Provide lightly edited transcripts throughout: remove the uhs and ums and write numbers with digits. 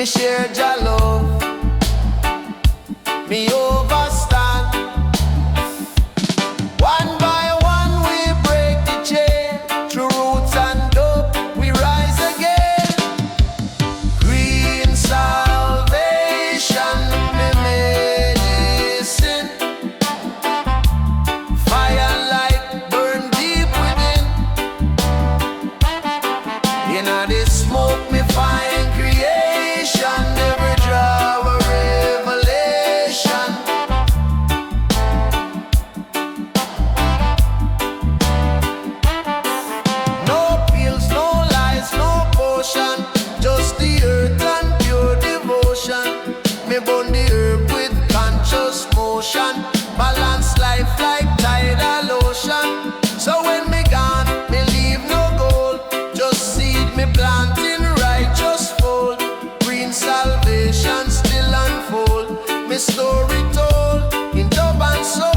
Me share your love, me overstand. One by one we break the chain. Through roots and dope we rise again. Green salvation, me medicine. Fire and light burn deep within. In all this smoke me find creation. Every drop a revelation. No pills, no lies, no potion. Just the earth and pure devotion. Me burn the herb with conscious motion. Balance life like tidal ocean. So when me gone, me leave no gold. Just seed me planting righteous fold. Green salvation still unfold. Me story told in dub and soul.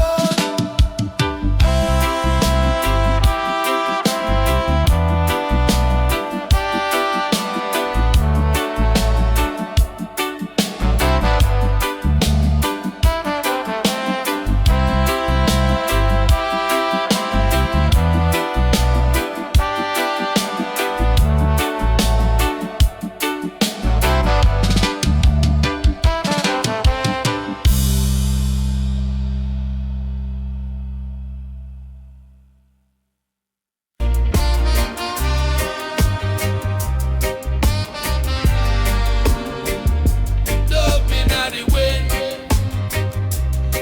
Love me not the wind,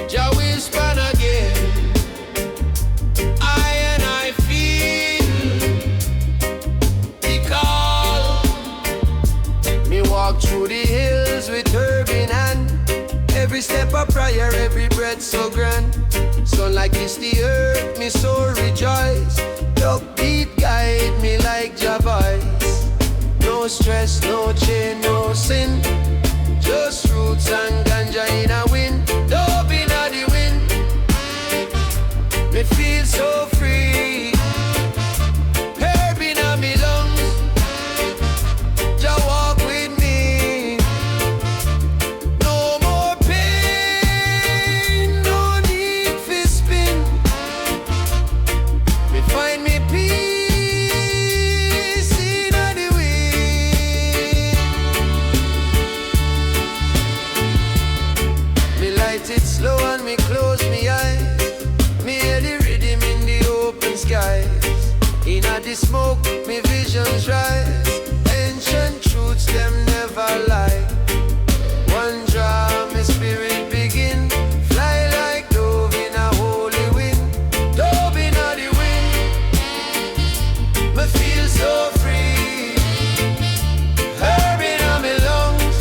Jah whisper again. I feel the call. Me walk through the hills with herb in hand. Every step a prayer, every breath so grand. Sun like kiss the earth, me soul rejoice. Dub beat guide me like Jah voice. No stress, no chain, no sin. Just roots and ganja in a wind. Dub in a the wind. Me feel so free. Herb in a me lungs. Jah walk with me. No more pain, no need for spin. Me find me peace in a the wind. Me light it slow and me close me eyes. Me hear the rhythm in the open skies. In a the smoke, me visions rise. Ancient truths, them never lie. One draw, me spirit begin. Fly like dove in a holy wind. Dove in a the wind. Me feel so free. Herb in a me lungs.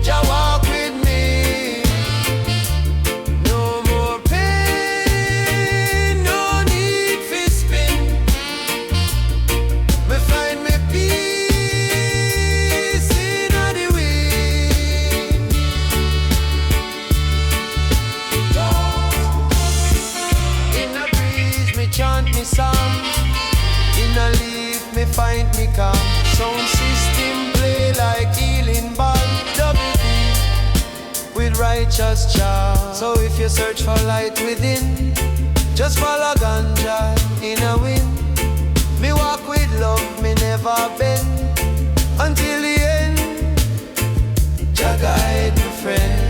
Jah walk with me. No more pain, no need for spin. Me find me peace in a the wind. In a breeze me chant me song. In a leaf me find me calm. Sound system play like healing balm. Double deep with righteous charm. So if you search for light within, just follow ganja in a wind. Me walk with love, me never bend. Until the end, Jah guide me friend.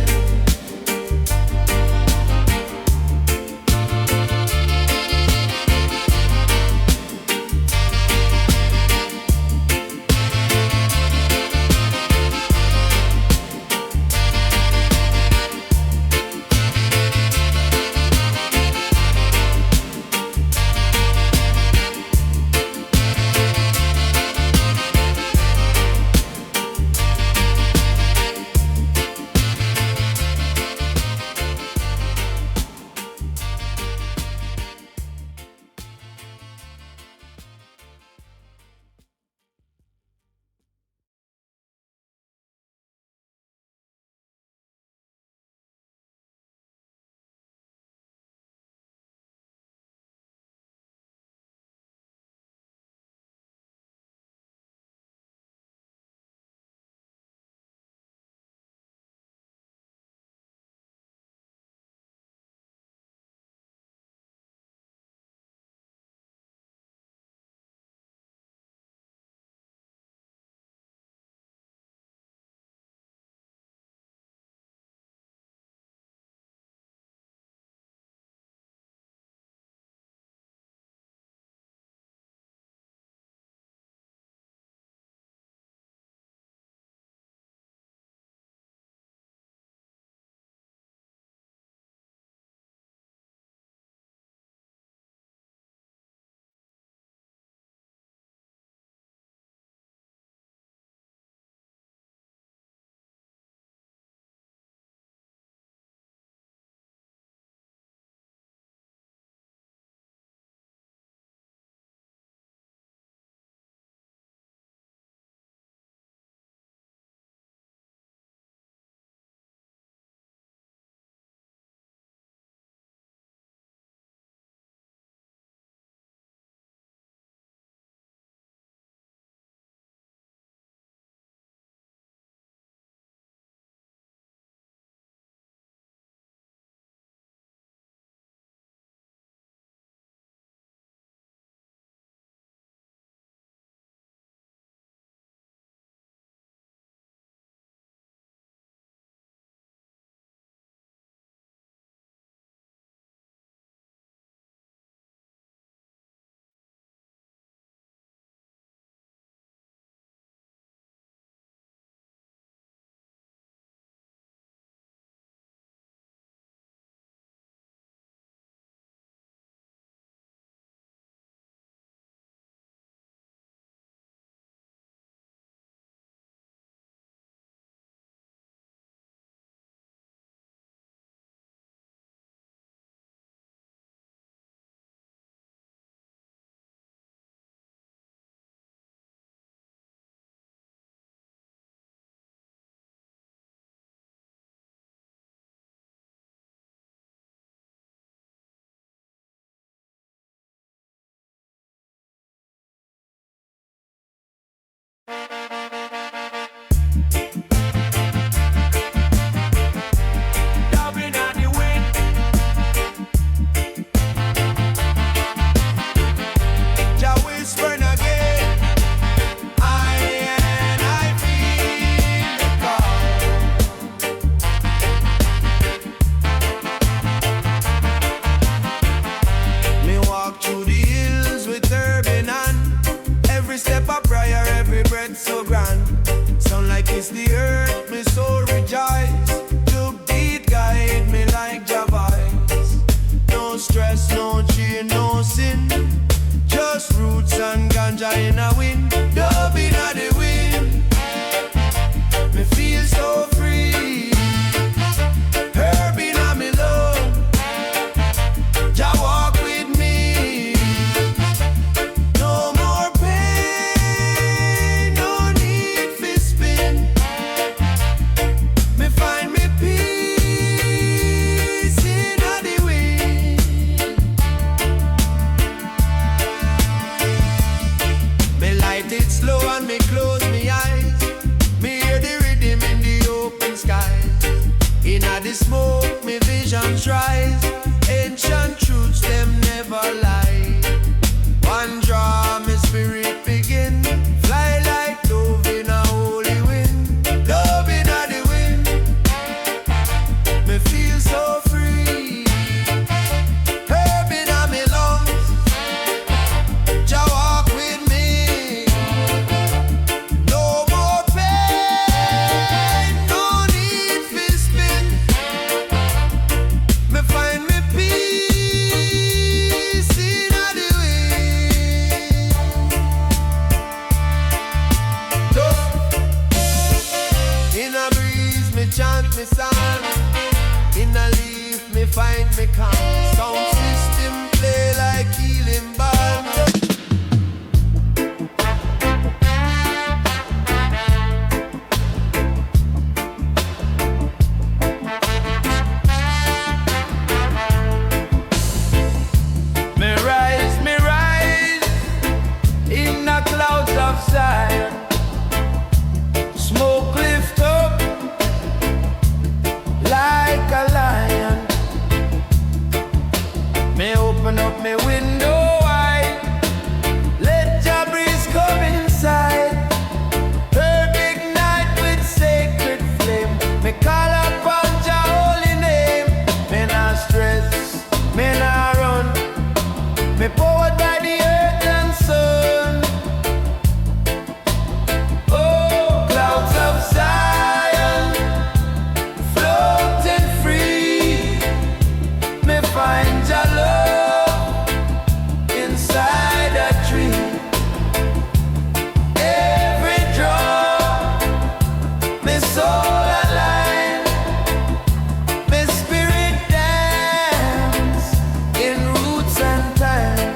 reach rise. Ancient truths, them never lie. One draw, my spirit begin. Fly like dove in a holy wind. Dove in a the wind. Me feel so free. Herb in a me lungs. Jah walk with me. No more pain, no need for spin. Me find me peace in a the wind. In a breeze, me chant me song. In a leaf, me find me calm. Sound system play like healing balm. Me rise in the clouds of Zion. Smoke lift up like a lion. Me open up me window wide. Let your breeze come inside. Herb ignite with sacred flame. Me call upon your holy name. Me not stress, me not run. Me powered by the earth and sun. Oh, clouds of Zion, floating free. Me find your love inside a tree. Every drop, me soul aligned. Me spirit dance in roots and time.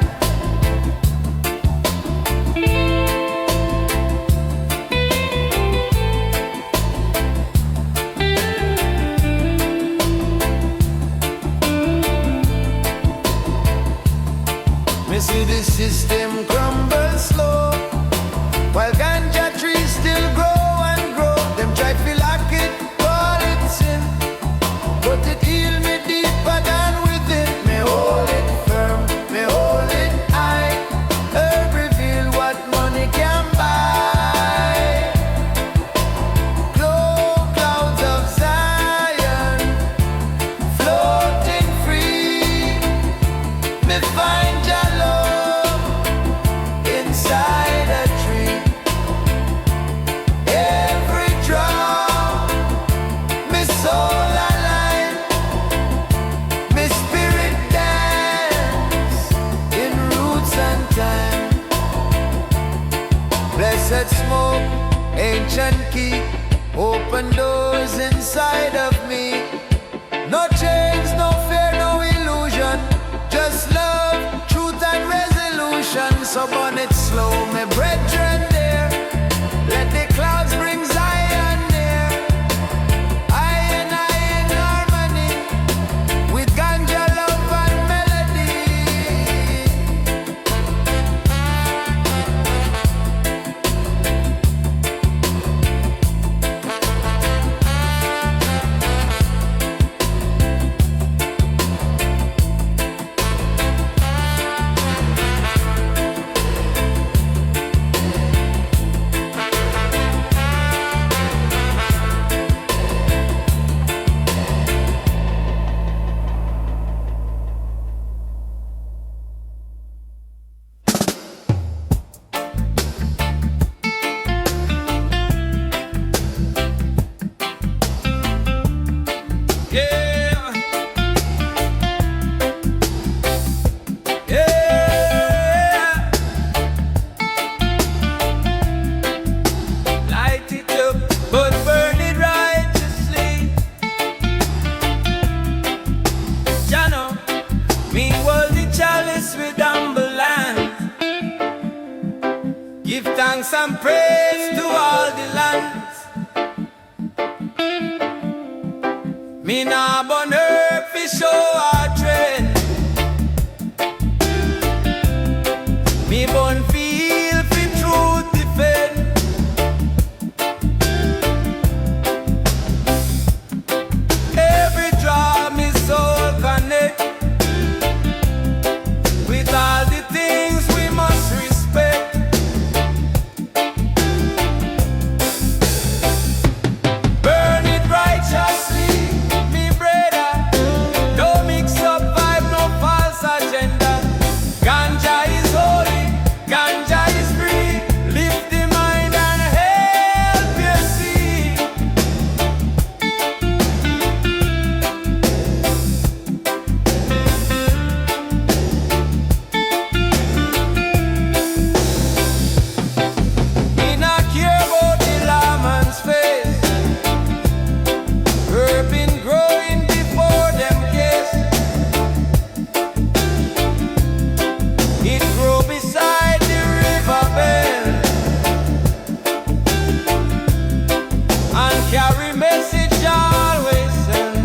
Me see the system crumble slow, while ganja trees still grow and grow. Them try to lock it, call it sin, but it heal me deeper than within. Me hold it firm, me hold it high. Herb reveal what money can buy. Clouds of Zion, floating free. Me find your love inside a tree. Every drop, me soul aligned. Me spirit dance in roots and time. Blessed smoke, ancient key, open doors inside of me. No chains, no fear, no illusion. Just love, truth and resolution. So burn it slow, my brethren there. Let the clouds bring Zion near. I in harmony with ganja love and melody. thanks and praise to all the lands. Me nah burn earth fi show our trend. Me burn feel fi truth defend. Every draw me soul message always send.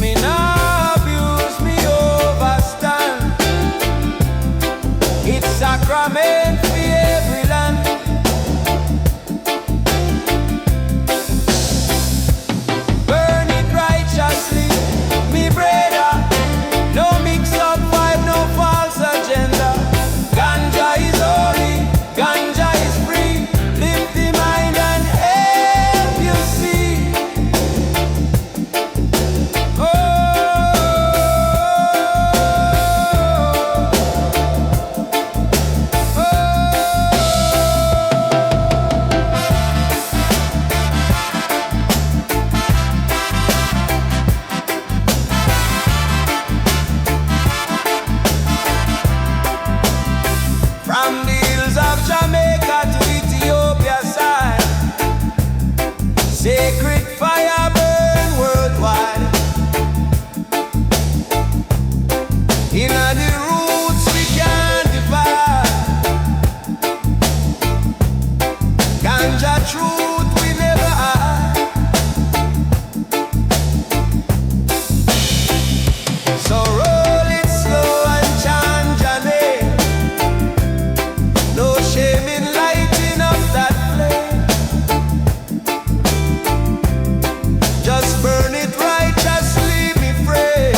Me nah abuse, me overstand. It's sacrament for every land. Burn it righteously, me brother. No mix up vibe, no false agenda. Ganja is holy, ganja is free. Lift the mind and help you see. Oh, from the hills of Jamaica to Ethiopia side, sacred fire burn worldwide. In the roots we can't divide. Ganja truth we never hide. So roll it slow and chant your name. No shame in lighting up that flame. Just burn it righteously, me pray,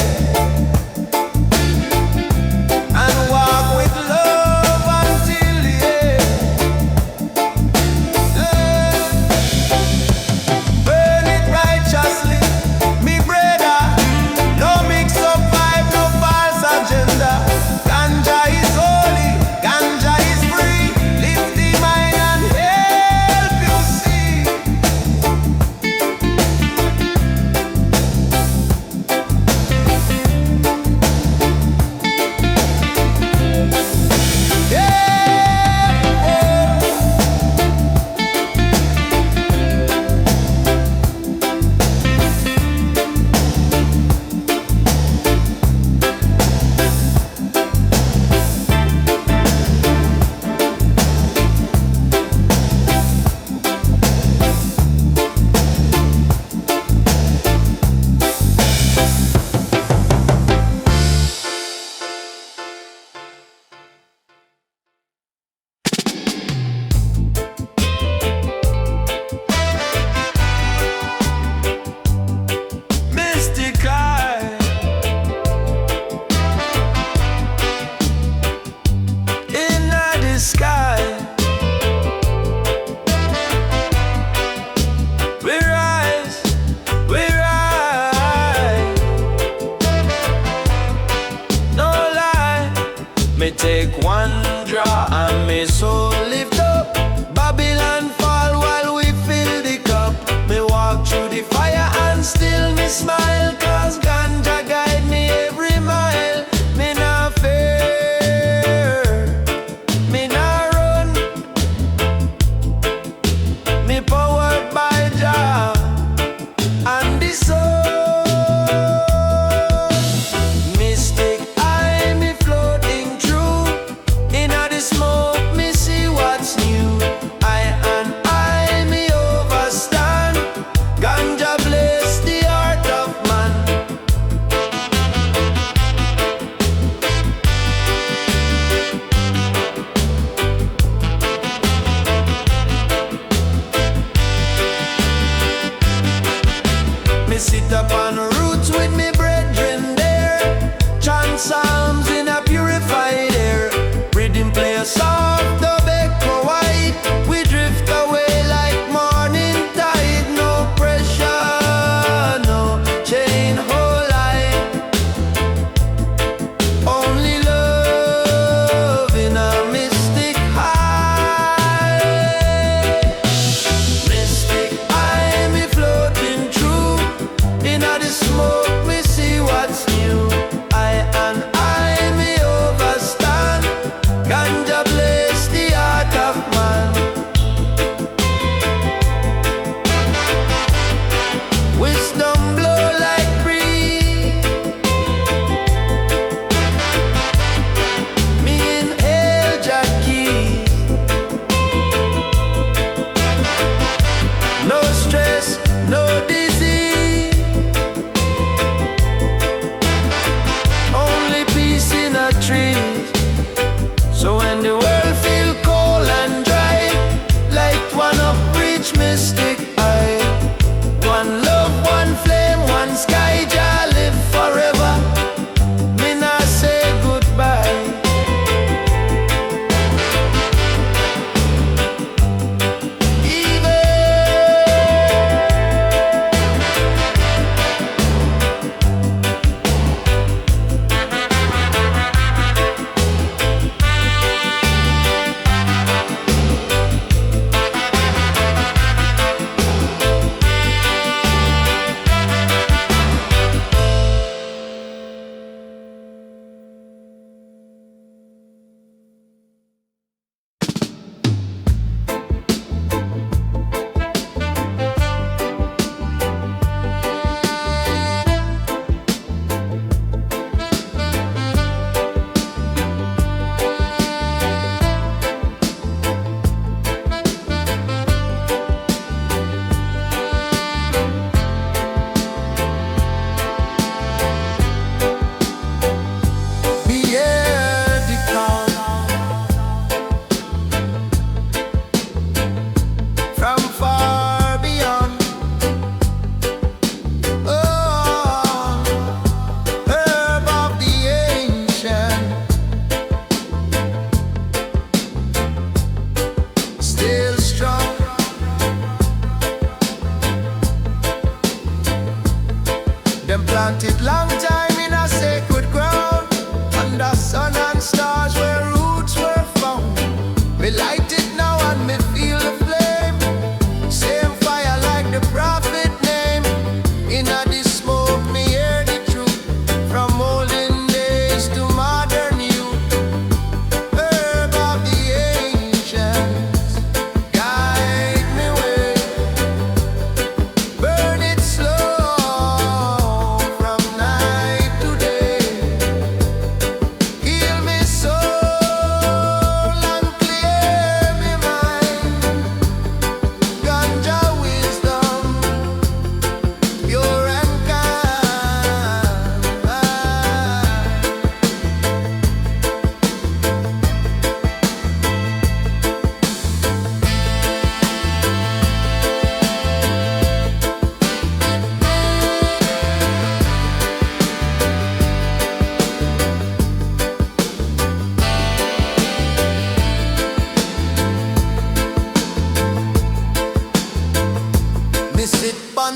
and walk with love until the end.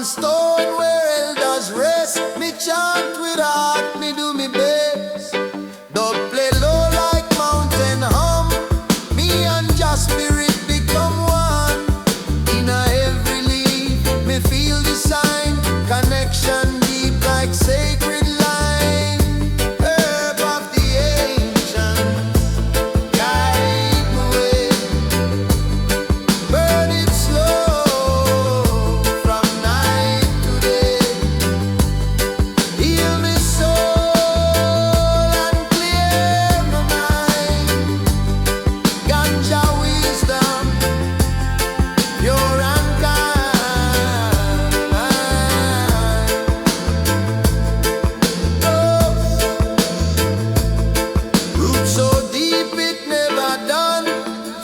stone where elders rest. Me chant with heart, me do me best. Dub play low like mountain hum. Me and just spirit become one. In a every leaf, me feel the sign. Connection deep like sacred line. Herb of the ancients, guide the way. Burn it slow from night to day. Heal me soul and clear my mind. Ganja wisdom, pure and kind. Roots so deep it never done.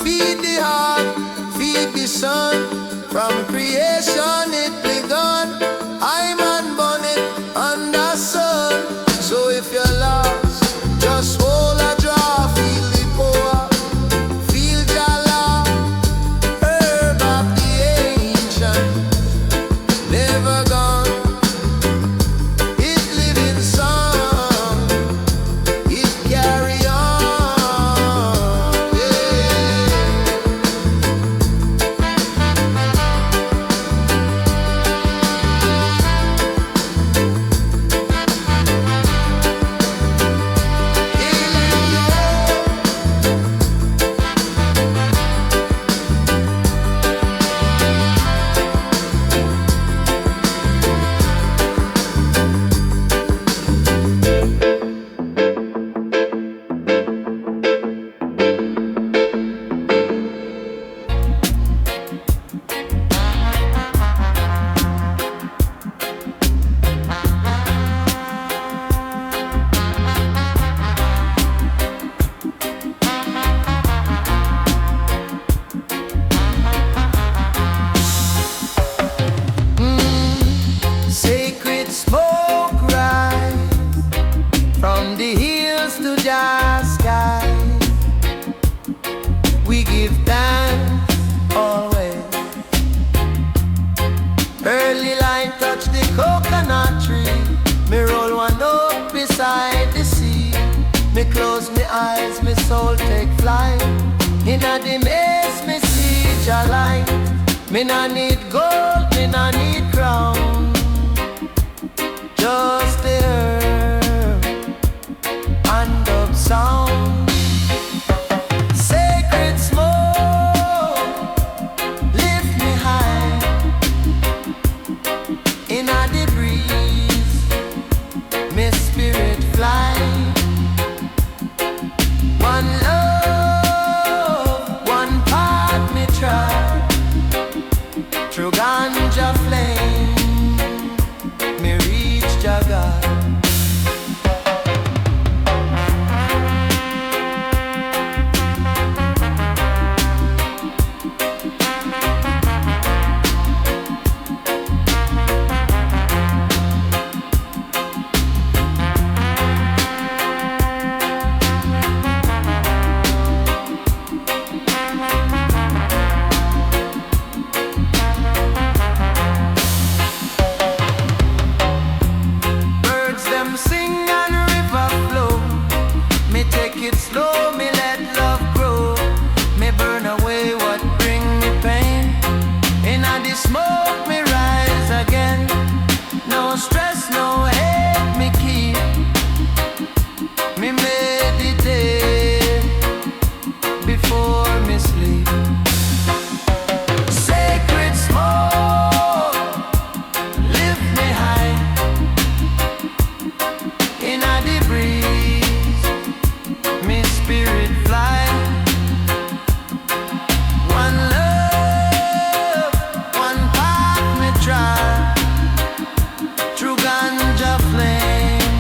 Feed the heart, feed the sun. From creation it begun. I'm unborn under sun. So if you're lost, just hold a draw. Feel the power, feel Jala. Herb of the ancient, never gone. It living song, it carry on. Yeah. Sacred smoke rise from the hills to the sky. We give thanks always. Early light touch the coconut tree. Me roll one up beside the sea. Me close me eyes, me soul take flight. Inna the maze, me see your light. Me nah need gold, me nah need crown. Just the herb and up sound. Sacred smoke, lift me high. Inna the breeze, me spirit fly. One love, one path me try. Through ganja flame, me reach Jaga. Birds them sing and river flow. Me take it slow, me let love grow. Me burn away what bring me pain. Inna the smoke me rise again. No stress, no hate me keep. Me meditate before me sleep. Sacred smoke, lift me high. Inna the breeze, me spirit fly. One love, one path me try. Through ganja flame,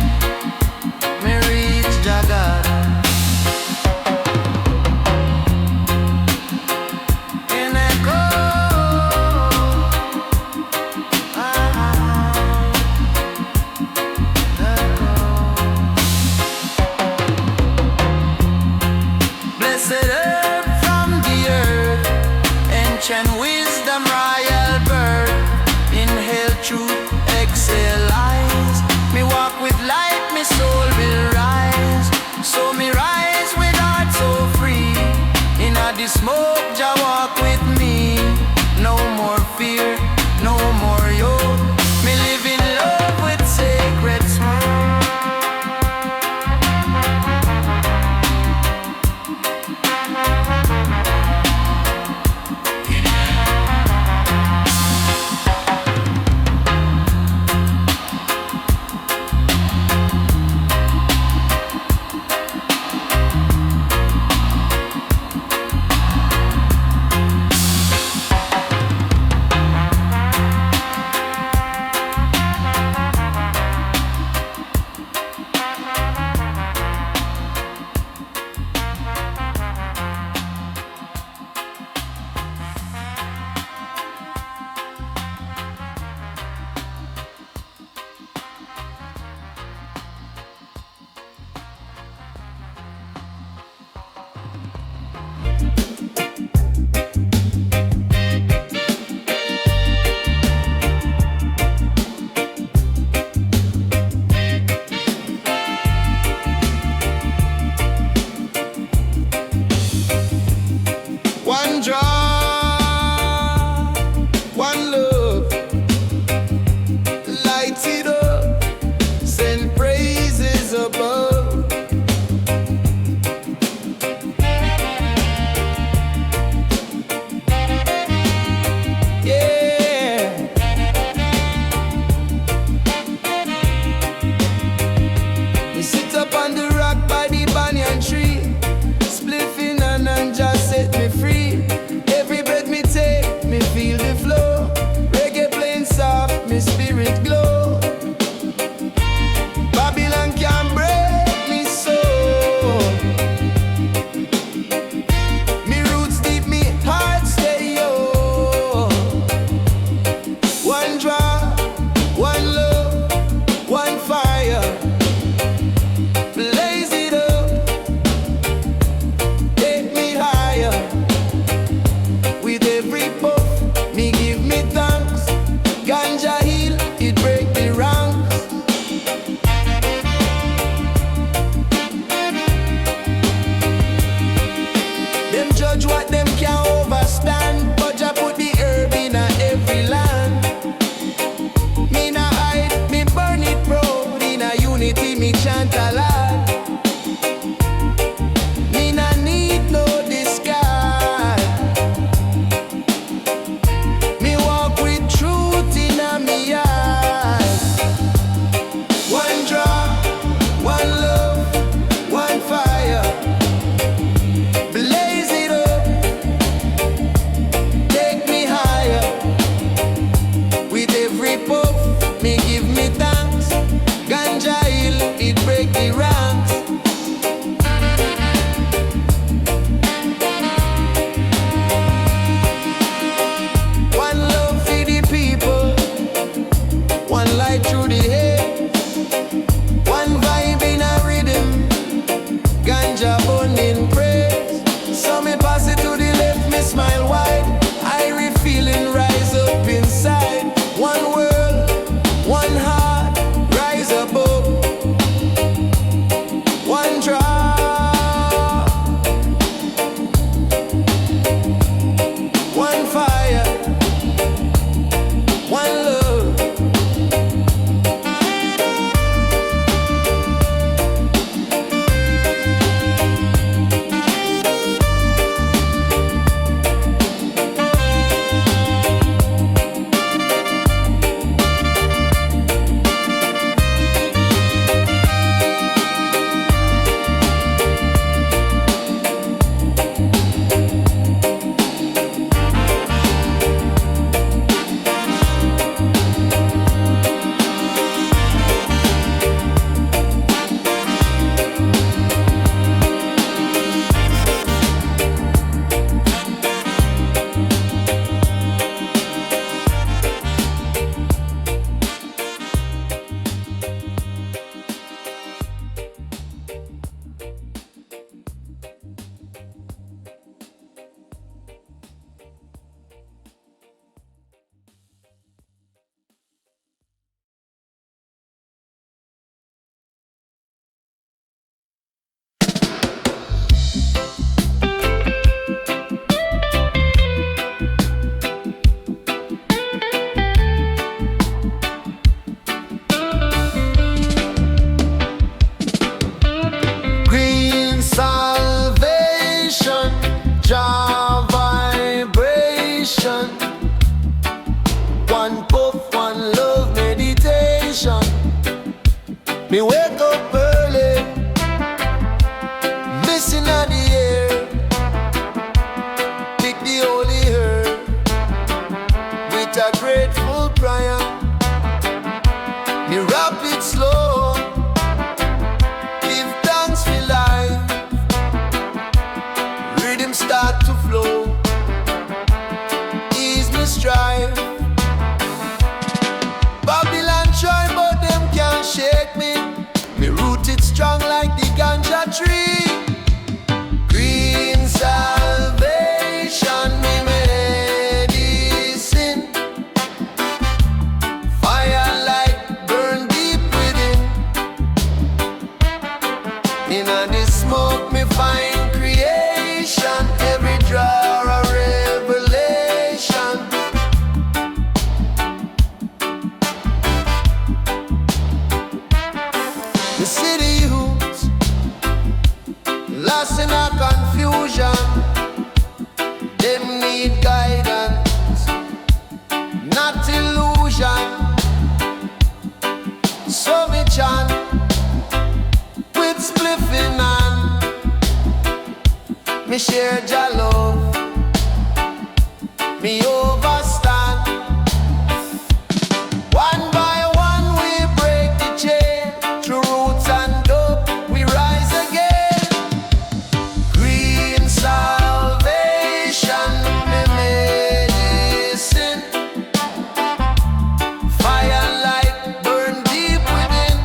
me reach Jagat. In echo, blessed herb from the earth, ancient wisdom, royal birth. Inhale through say lies. Me walk with light, me soul will rise. So me rise with heart so free. In the smoke, Jah walk with me. No more fear, no more yoke. Me live in love with sacred smoke. One puff, one love meditation. Me wake up early, missing on the air. Pick the holy herb with a grateful prayer. Me rap it slow, give thanks for life. Rhythm start to flow, ease me strive. Babylon try but them can't shake me. Me rooted strong like the ganja tree. Green salvation, me medicine. Fire light burn deep within. Inna the smoke me find creation. Every drawer a revelation. The city youths lost in a confusion. Them need guidance, not illusion. So me chant with spliff in hand. Me share your love, me overstand. One by one we break the chain. Through roots and dope we rise again. Green salvation, me medicine. Fire light burn deep within.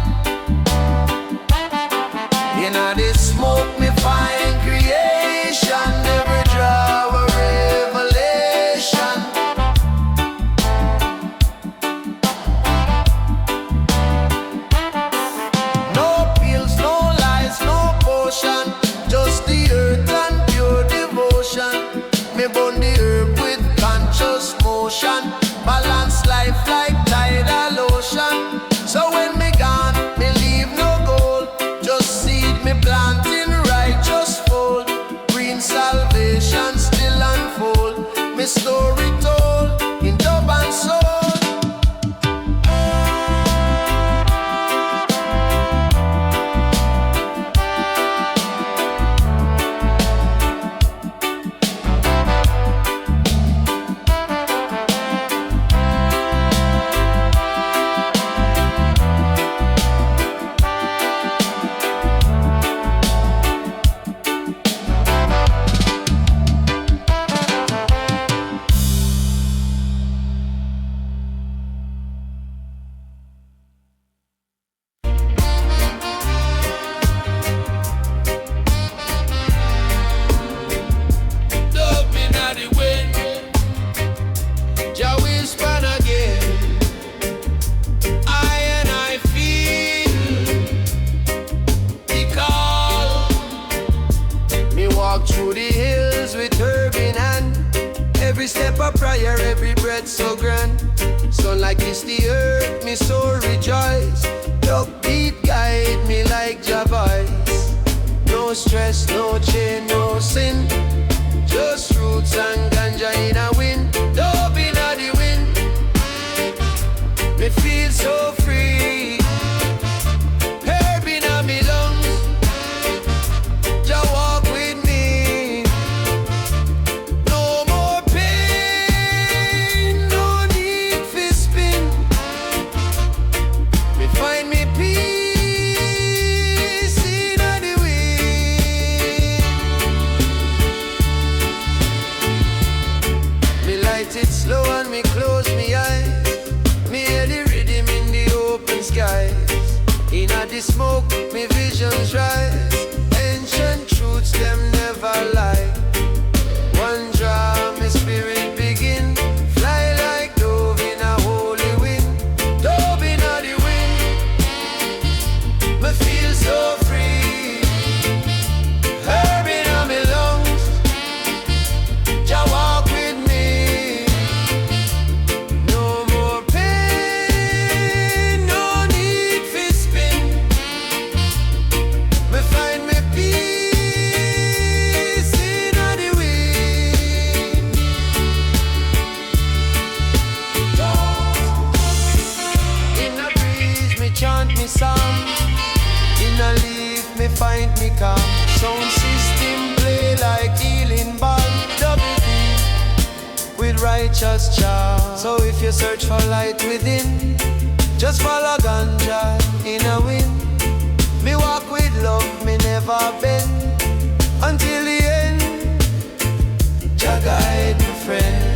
Inna the smoke me find creation. Every draw a revelation. No pills, no lies, no potion. Just the earth and pure devotion. Me burn the herb with conscious motion. Balance life like tidal ocean. So when me gone, me leave no gold. Just seed me planting righteous fold. Green salvation still unfold. Me story told in dub and soul. Dub me na the wind, Jah whisper again. I and I feel the call. Me walk through the hills with herb in hand. Every step a prayer, every breath so grand. Sunlight kiss the earth, me soul rejoice. Upbeat guide me like Jah voice. No stress, no chain, no sin. Just roots and ganja in a wind. Dub in a the wind. Me feel so free. Herb in a me lungs. Jah walk with me. No more pain, no need for spin. Me find me peace in a the wind. Me light it slow and me close me eyes. Me hear the rhythm in the open skies. Inna the smoke, me visions rise. Ancient truths, them never lie. One draw, me spirit begin. Fly like dove in a holy wind. Dove in a the wind. Me feel so free. Herb in a me lungs. Jah walk with me. No more pain, no need for spin. Me find me peace in a find me calm. Sound system play like healing ball. Double beat with righteous charm. So if you search for light within, just follow ganja in a wind. Me walk with love, me never bend until the end. Jah guide me friend.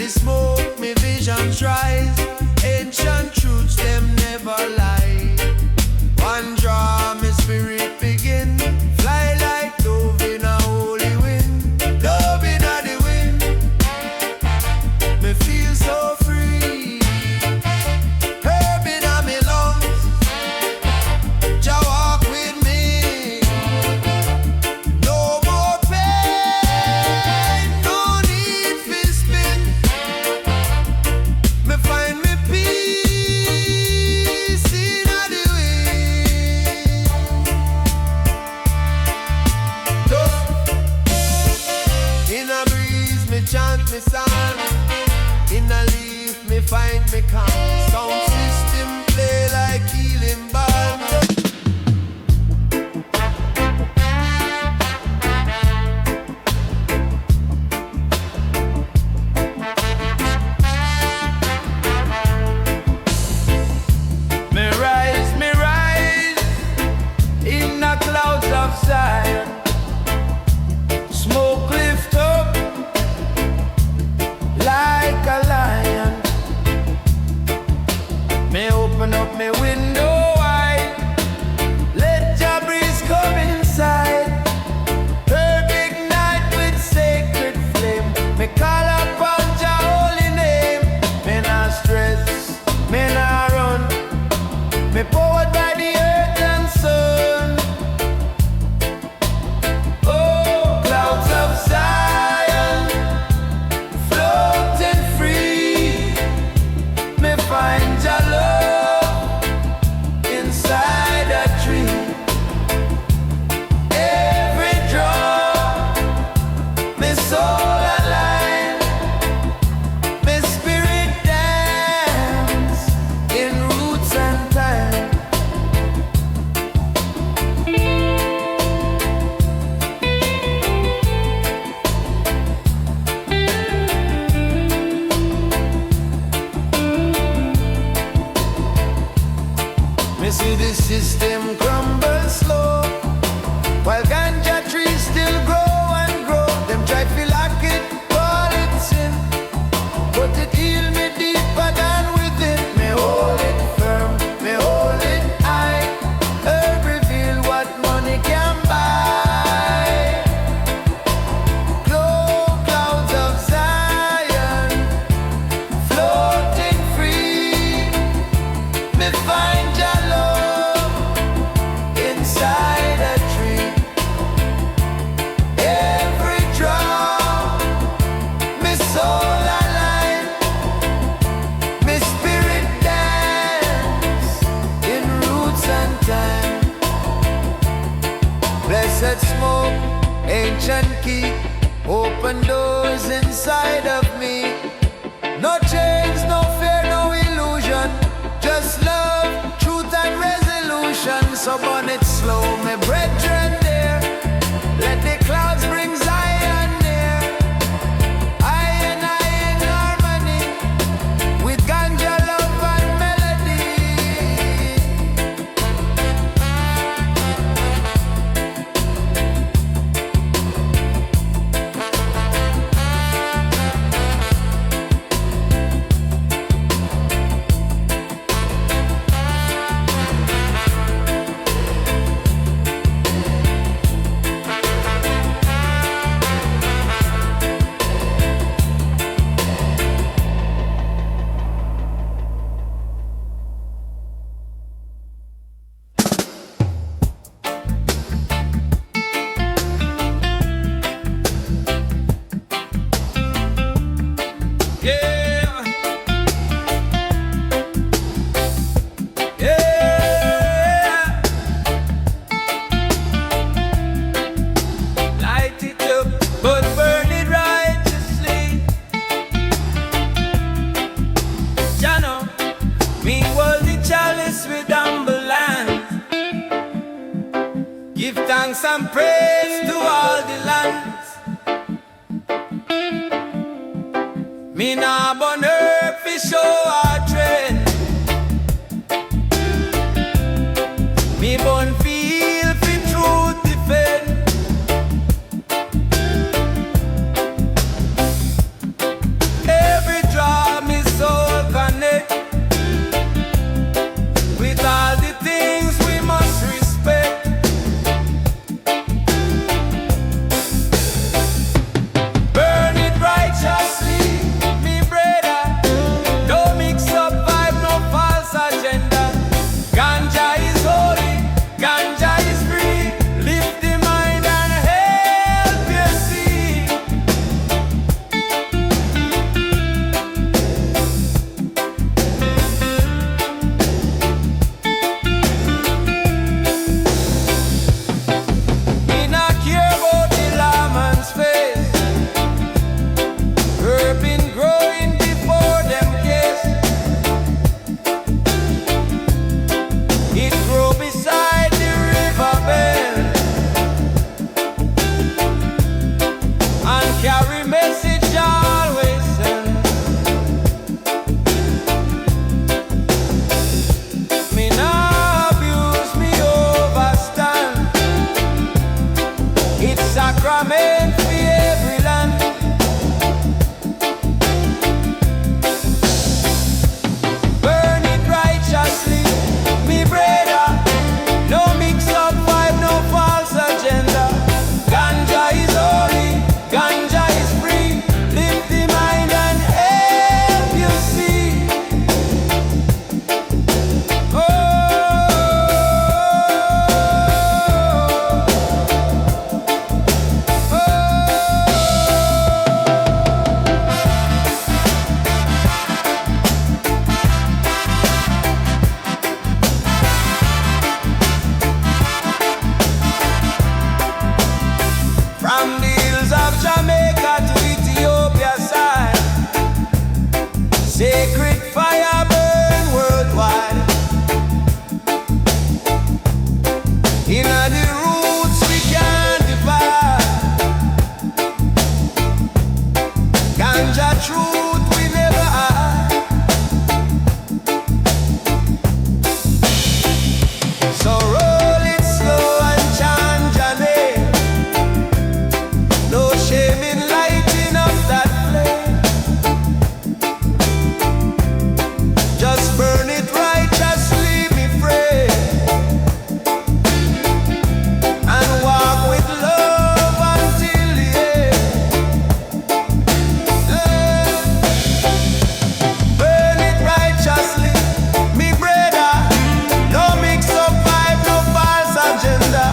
the smoke, me visions rise. Ancient truths, them never lie. One draw, me spirit begin. Fly like dove in a holy wind. Dove in a the wind. Me feel so free. Herb in a me lungs. Jah walk with me. No more pain, no need for spin. Me find me peace in a the wind. In a breeze, me chant me song. In a leaf, me find me calm. Sound system play like healing balm. Me rise in the clouds of Zion. Smoke lift up like a lion. Me open up me window wide. Let your breeze come inside. Herb ignite with sacred flame. Me call upon your holy name. Me not stress, me not run. Me powered by the earth and sun. Oh, clouds of Zion, floating free. Me find your love inside a tree. Every drop, me soul aligned. Me spirit dance in roots and time. Me see the system crumble slow, while ganja trees still grow and grow. Them try to lock it, call it sin, but it heal me deeper than within. Me hold it firm, me hold it high. Herb reveal what money can buy. Glow clouds of Zion, floating free. Me find your love inside a tree. Every drop, me soul aligned. Me spirit dance in roots and time. Blessed smoke, ancient key, open doors inside of me. No chains, no fear, no illusion. Just love, truth and resolution. So burn it slow, my brethren there. Let the clouds bring Zion near. I in harmony with ganja love and melody. thanks and praise to all the lands. Me nah burn earth fi show our trend. Me burn feel fi truth defend. Every Sacred fire burn worldwide. In the roots we can't divide. Ganja truth we never hide. So roll it slow and chant your name. No shame in lighting up that flame. Just burn it righteously, me pray. And walk with love until the end. Burn it righteously, me brother. No mix up vibe, no false agenda.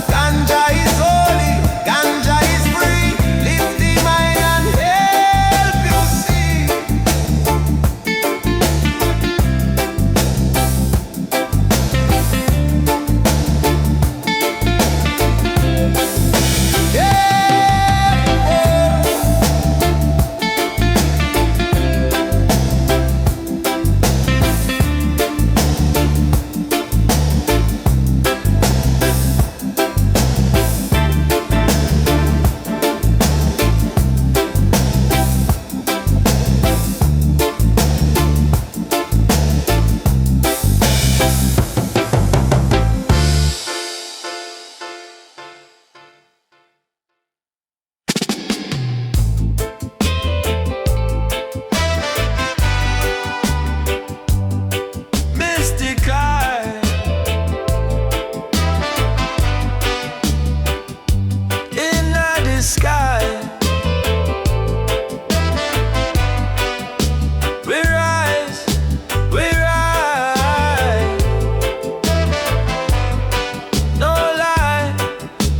Ganja is holy, ganja is free. Lift the mind and help you see. Mystical in the sky, we rise, we rise. No lie,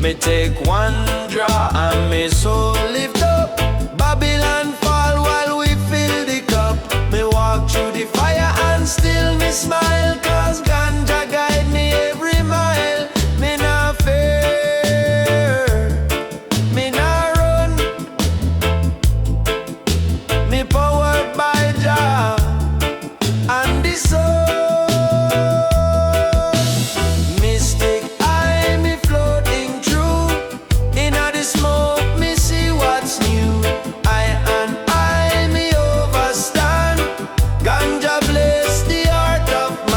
me take one draw and me soul lift up. Babylon fall while we fill the cup. Me walk through the fire and still me smile. Cause ganja guide me every mile. Me nah fear, me nah run. Me powered by Jah and the sun. Mystic eye me floating through. Inna the smoke me see what's new. I me overstand. Ganja bless the heart of man.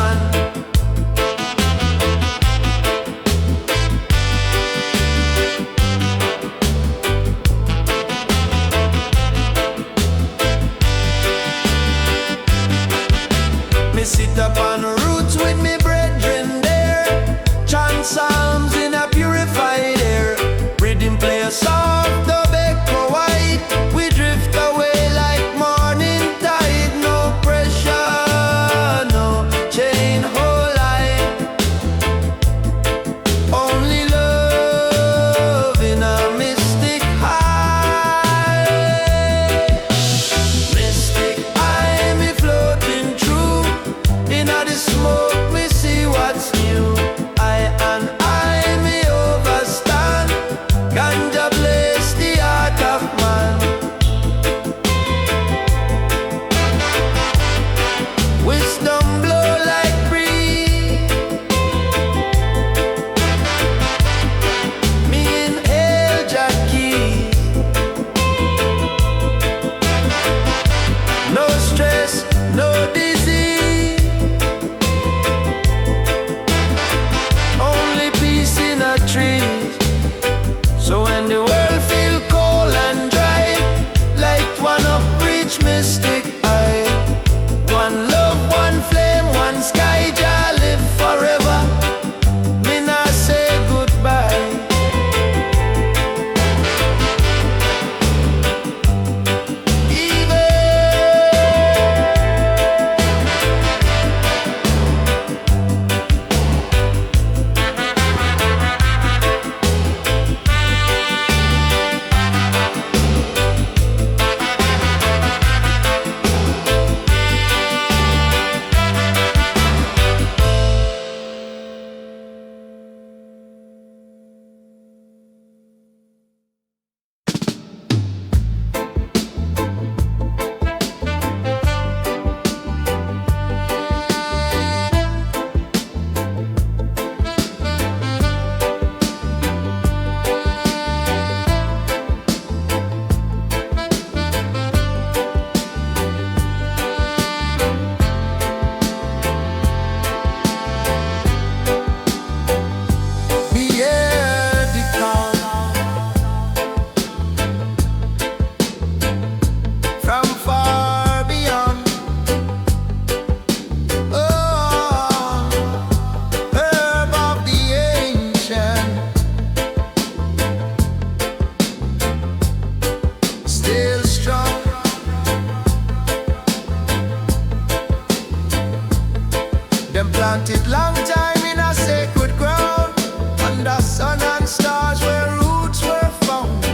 Them planted long time in a sacred ground, under sun and stars where roots were found.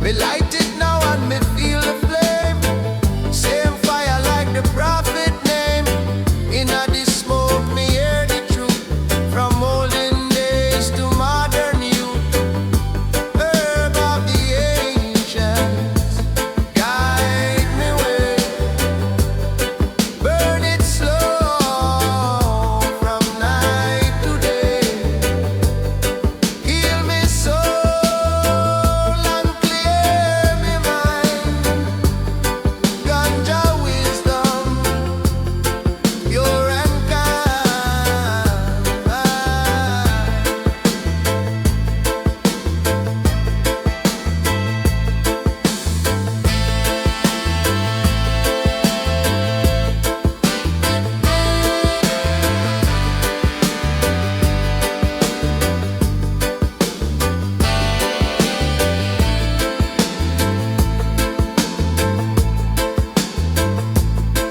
Me light it now and me feel the flame, same fire like the prophet name. In a the smoke me hear the truth, from olden days to modern youth. Herb of the ancients, guide me way. Burn it slow from night to day. Heal me soul and clear me mind. Ganja wisdom, pure and kind.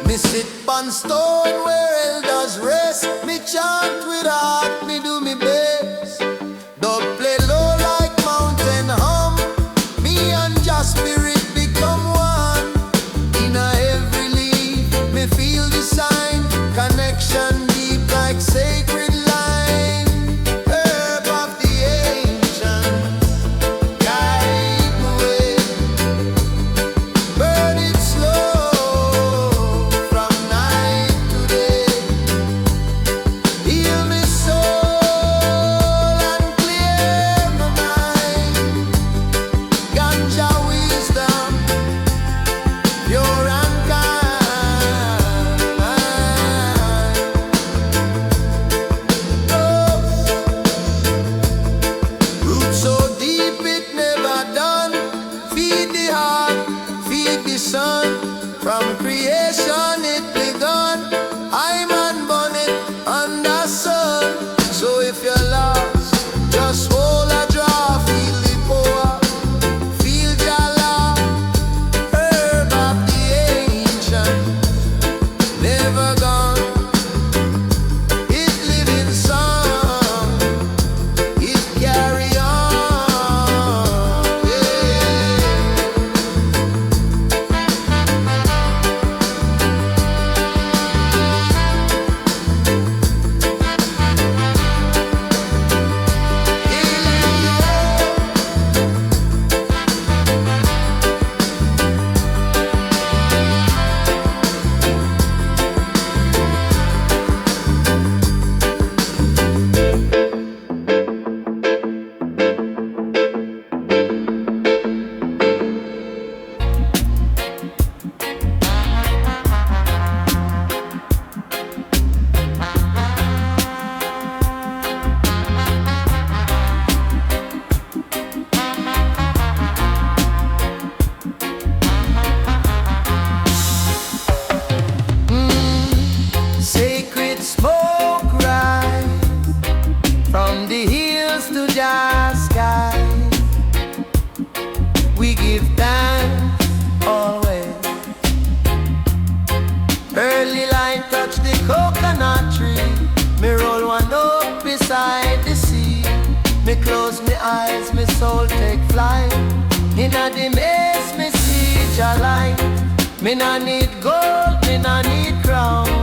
Me sit on stone where elders rest. Me chant with heart, me do me best. Don't play low like mountain hum. Me and just spirit become one. In a every leaf, me feel the sign. Connection deep like sacred line. Herb of the ancients, guide the way. Burn it slow from night to day. Heal me soul and clear my mind. Ganja wisdom, pure and kind. Roots so deep it never done. Feed the heart, feed the sun. From creation it begun. I'm unborn under sun. So if you're lost, just hold a draw. Feel the power, feel Jala. Herb of the ancient, never gone. It living song, it carry on. Yeah. Sacred smoke rise from the hills to the sky. We give thanks always. Early light touch the coconut tree. Me roll one up beside the sea. Me close me eyes, me soul take flight. Inna the maze, me see Jah light. Me nah need gold, me nah need crown.